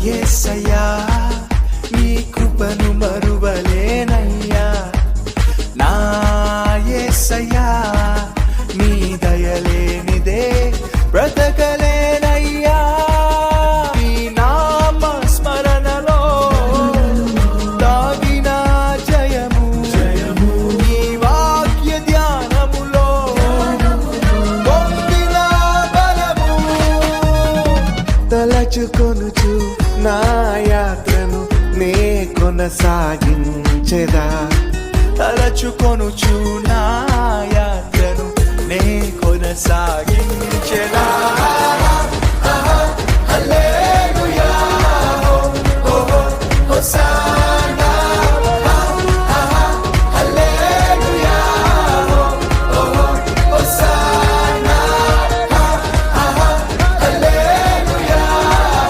యేసయ్యా నీ కృపను మరువలేనయ్యా నా యేసయ్యా నీ దయలేనిదే బ్రతకలేనయ్యా నీ నామ స్మరణలో దాగిన జయము నీ వాక్య ధ్యానములో పొందిన బలము తలచుకొనుచు నా యాత్రను నే కొనసాగించెదా తలచుకొనుచు నా యాత్రను నే కొనసాగించెదా హల్లెలూయా